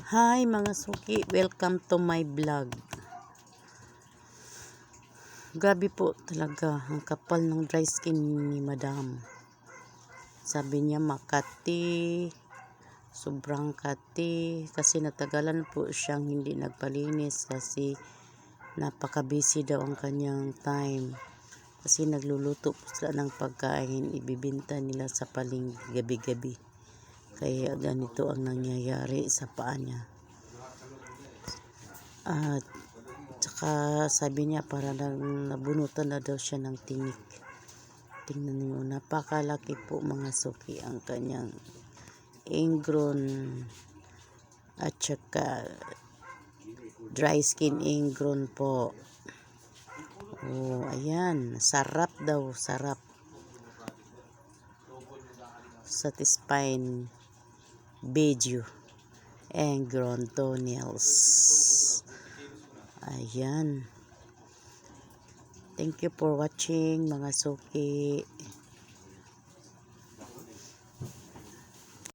Hi mga suki, welcome to my vlog. Grabe po talaga ang kapal ng dry skin ni madam. Sabi niya makati, sobrang kati, kasi natagalan po siyang hindi nagpalinis kasi napaka-busy daw ang kanyang time. Kasi nagluluto po sila ng pagkain, ibibinta nila sa palengke gabi-gabi. Kaya ganito ang nangyayari sa paa niya. At saka sabi niya para nabunutan na daw siya ng tinik. Tingnan niyo, napakalaki po mga suki ang kanyang ingrown at saka dry skin ingrown po. Oh, ayan, sarap daw, sarap. Satisfying video and grown toenails. Ayan. Thank you for watching mga suki.